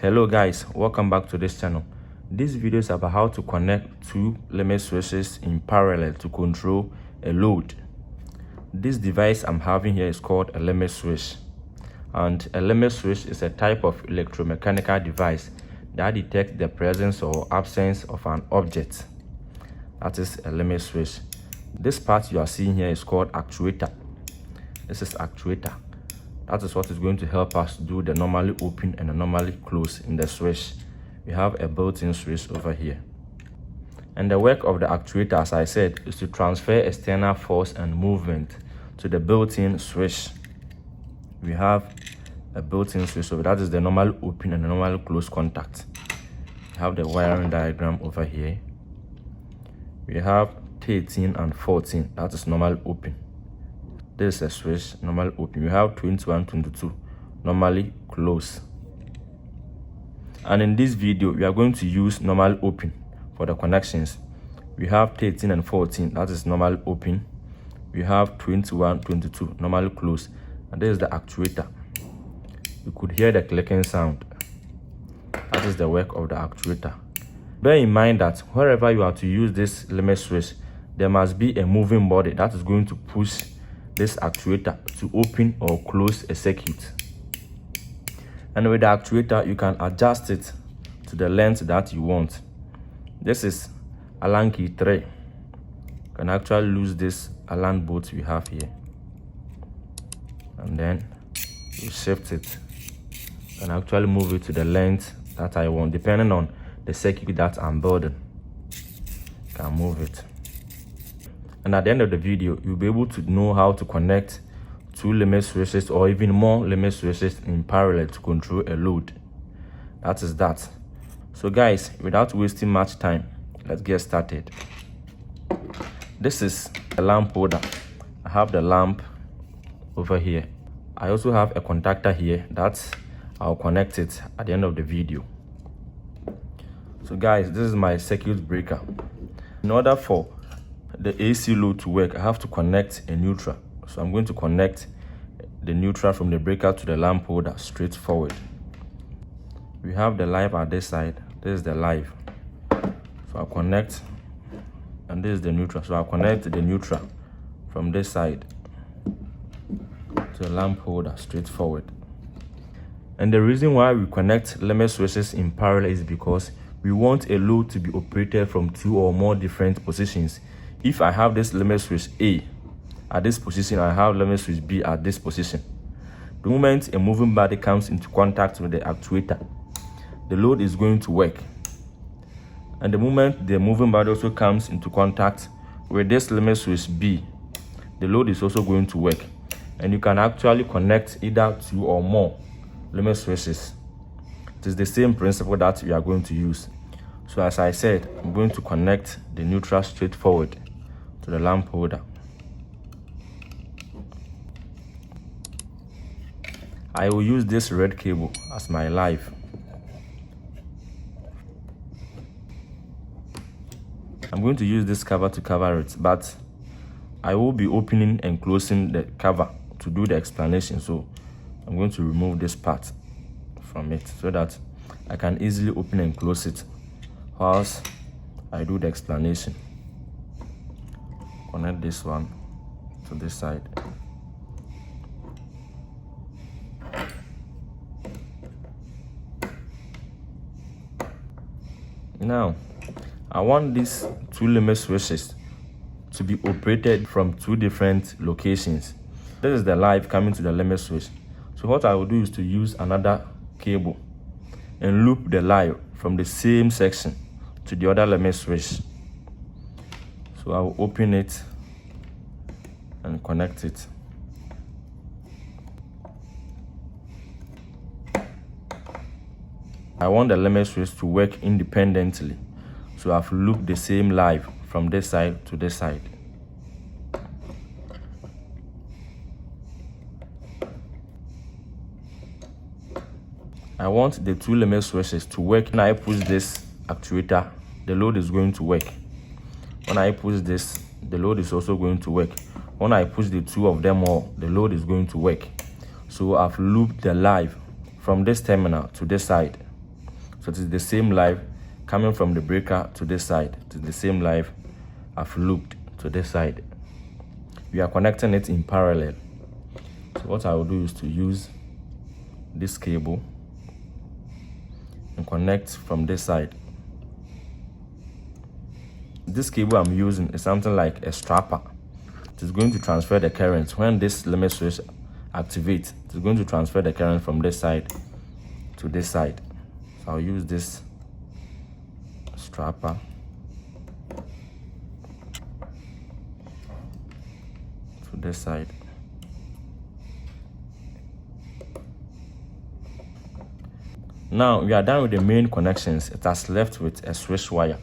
Hello guys, welcome back to this channel. This video is about how to connect two limit switches in parallel to control a load. This device I'm having here is called a limit switch, and a limit switch is a type of electromechanical device that detects the presence or absence of an object. That is a limit switch. This part you are seeing here is called actuator. This is actuator. That is what is going to help us do the normally open and the normally close in the switch. We have a built-in switch over here. And the work of the actuator, as I said, is to transfer external force and movement to the built-in switch. We have a built-in switch, so that is the normal open and the normal close contact. We have the wiring diagram over here. We have 13 and 14, that is normal open. This is a switch, normal open. We have 21, 22, normally close. And in this video, we are going to use normal open for the connections. We have 13 and 14, that is normal open. We have 21, 22, normal close. And this is the actuator. You could hear the clicking sound. That is the work of the actuator. Bear in mind that wherever you are to use this limit switch, there must be a moving body that is going to push this actuator to open or close a circuit. And with the actuator, you can adjust it to the length that you want. This is Allen key 3. You can actually lose this Allen bolt we have here, and then you shift it and actually move it to the length that I want, depending on the circuit that I'm building. You can move it. And at the end of the video, you'll be able to know how to connect two limit switches or even more limit switches in parallel to control a load. That is that. So guys, without wasting much time, let's get started. This is a lamp holder. I have the lamp over here. I also have a contactor here that I'll connect it at the end of the video. So guys, this is my circuit breaker. In order for the AC load to work, I have to connect a neutral. So I'm going to connect the neutral from the breaker to the lamp holder straight forward. We have the live at this side. This is the live. So I'll connect, and this is the neutral. So I'll connect the neutral from this side to the lamp holder straight forward. And the reason why we connect limit switches in parallel is because we want a load to be operated from two or more different positions. If I have this limit switch A at this position, I have limit switch B at this position. The moment a moving body comes into contact with the actuator, the load is going to work. And the moment the moving body also comes into contact with this limit switch B, the load is also going to work. And you can actually connect either two or more limit switches. It is the same principle that we are going to use. So as I said, I'm going to connect the neutral straight forward to the lamp holder. I will use this red cable as my live. I'm going to use this cover to cover it, but I will be opening and closing the cover to do the explanation. So I'm going to remove this part from it so that I can easily open and close it whilst I do the explanation. Connect this one to this side. Now, I want these two limit switches to be operated from two different locations. This is the live coming to the limit switch. So what I will do is to use another cable and loop the live from the same section to the other limit switch. So I will open it and connect it. I want the limit switch to work independently. So I've looped the same live from this side to this side. I want the two limit switches to work. When I push this actuator, the load is going to work. When I push this, the load is also going to work. When I push the two of them all, the load is going to work. So I've looped the live from this terminal to this side. So it is the same live coming from the breaker to this side. It is the same live I've looped to this side. We are connecting it in parallel. So what I will do is to use this cable and connect from this side. This cable I'm using is something like a strapper. It is going to transfer the current. When this limit switch activates, it is going to transfer the current from this side to this side. So I'll use this strapper to this side. Now we are done with the main connections. It has left with a switch wire.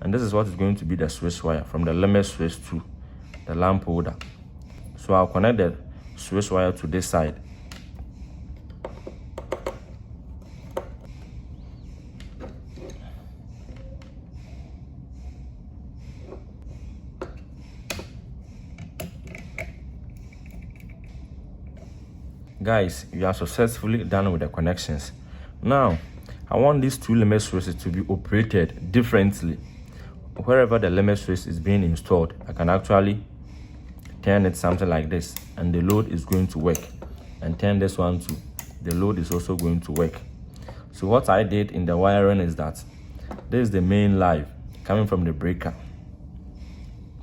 And this is what is going to be the switch wire from the limit switch to the lamp holder. So I'll connect the switch wire to this side. Guys, you are successfully done with the connections. Now, I want these two limit switches to be operated differently. Wherever the limit switch is being installed, I can actually turn it something like this, and the load is going to work. And turn this one too, the load is also going to work. So what I did in the wiring is that this is the main live coming from the breaker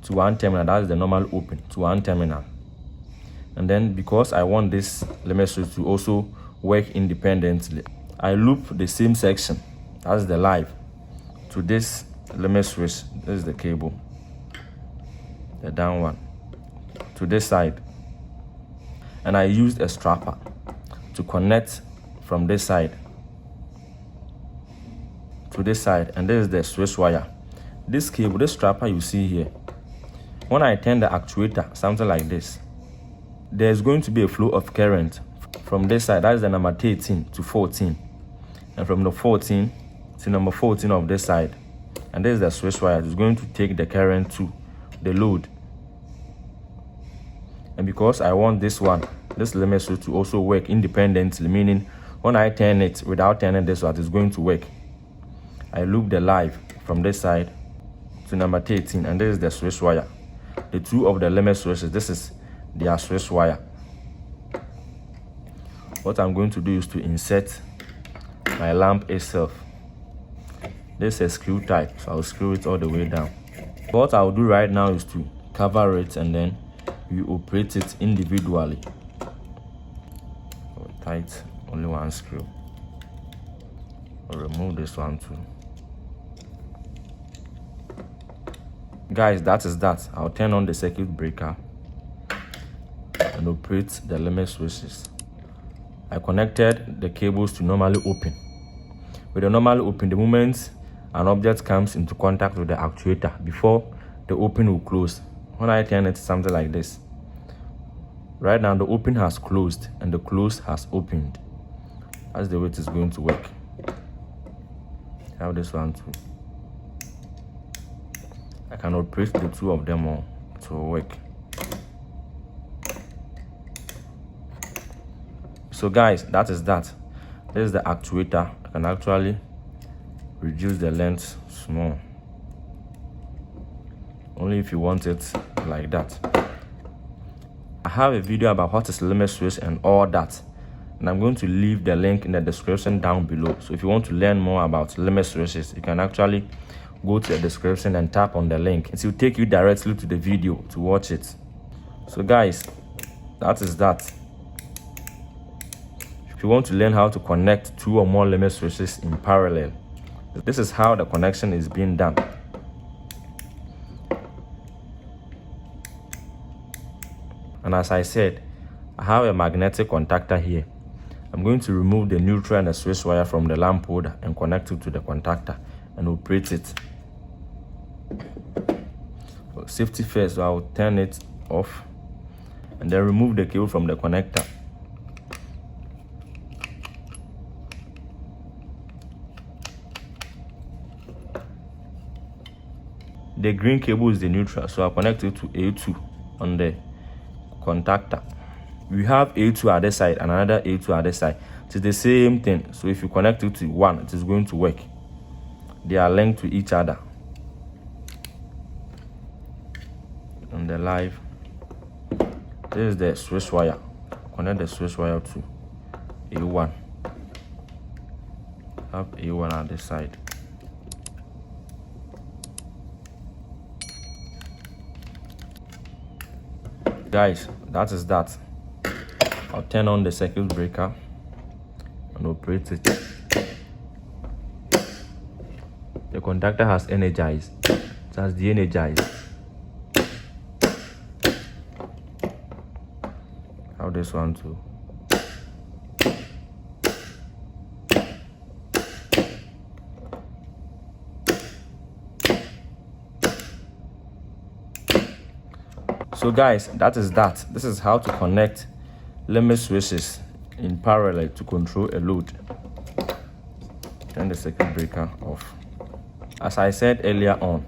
to one terminal. That is the normal open to one terminal. And then because I want this limit switch to also work independently, I loop the same section, that's the live, to this limit switch. This is the cable, the down one, to this side. And I used a strapper to connect from this side to this side. And this is the switch wire. This cable, this strapper you see here, when I turn the actuator, something like this, there's going to be a flow of current from this side. That is the number 13 to 14. And from the 14 to number 14 of this side. And this is the switch wire. It's going to take the current to the load. And because I want this one, this limit switch to also work independently, meaning when I turn it without turning this one, it's going to work. I loop the live from this side to number 13, and this is the switch wire. The two of the limit switches, this is their switch wire. What I'm going to do is to insert my lamp itself. This is a screw type, so I'll screw it all the way down. What I'll do right now is to cover it, and then you operate it individually. I'll tight only one screw. I'll remove this one too. Guys, that is that. I'll turn on the circuit breaker and operate the limit switches. I connected the cables to normally open. With the normally open, the moment an object comes into contact with the actuator, before the open will close. When I turn it something like this, right now the open has closed and the close has opened. That's the way it is going to work. I have this one too. I can operate the two of them all to work. So guys, that is that. This is the actuator. I can actually reduce the length small, only if you want it like that. I have a video about what is limit switch and all that, and I'm going to leave the link in the description down below. So if you want to learn more about limit switches, you can actually go to the description and tap on the link. It will take you directly to the video to watch it. So guys, that is that. If you want to learn how to connect two or more limit switches in parallel, this is how the connection is being done. And as I said, I have a magnetic contactor here. I'm going to remove the neutral and the switch wire from the lamp holder and connect it to the contactor and operate it. For safety first, so I'll turn it off and then remove the cable from the connector. The green cable is the neutral, so I'll connect it to A2 on the contactor. We have A2 at this side and another A2 at this side. It is the same thing. So if you connect it to one, it is going to work. They are linked to each other. On the live, this is the switch wire. Connect the switch wire to A1. Have A1 at this side. Guys, that is that. I'll turn on the circuit breaker and operate it. The contactor has energized. It has de-energized. How this one too. So guys, that is that. This is how to connect limit switches in parallel to control a load. Turn the circuit breaker off. As I said earlier on,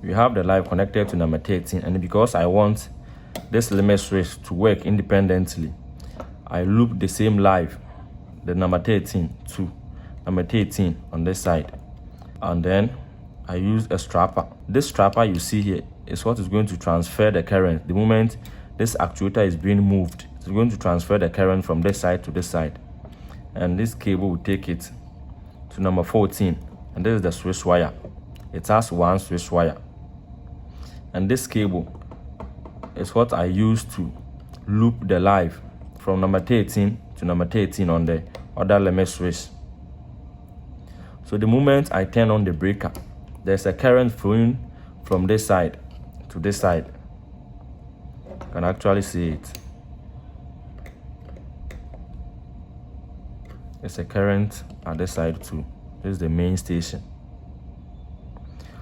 we have the live connected to number 13, and because I want this limit switch to work independently, I loop the same live, the number 13 to number 13 on this side, and then I use a strapper. This strapper you see here is what is going to transfer the current. The moment this actuator is being moved, it's going to transfer the current from this side to this side, and this cable will take it to number 14, and this is the switch wire. It has one switch wire, and this cable is what I use to loop the live from number 13 to number 13 on the other limit switch. So the moment I turn on the breaker, there's a current flowing from this side to this side. You can actually see it. There's a current at this side too. This is the main station.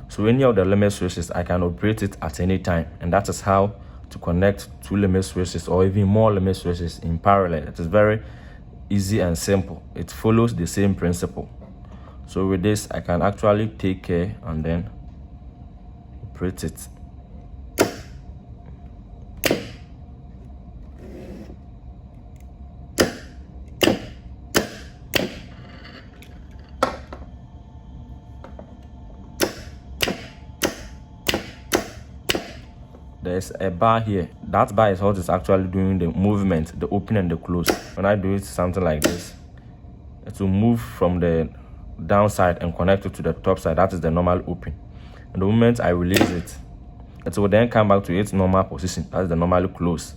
So any of the limit switches, I can operate it at any time, and that is how to connect two limit switches or even more limit switches in parallel. It is very easy and simple. It follows the same principle. So with this, I can actually take care and then operate it. There's a bar here. That bar is what is actually doing the movement, the open and the close. When I do it something like this, it will move from the downside and connect it to the top side. That is the normal open. And the moment I release it, it will then come back to its normal position. That is the normal close.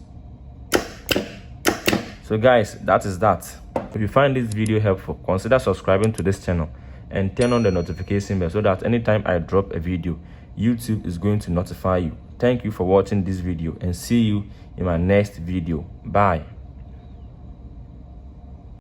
So guys, that is that. If you find this video helpful, consider subscribing to this channel and turn on the notification bell so that anytime I drop a video, YouTube is going to notify you. Thank you for watching this video, and see you in my next video. Bye.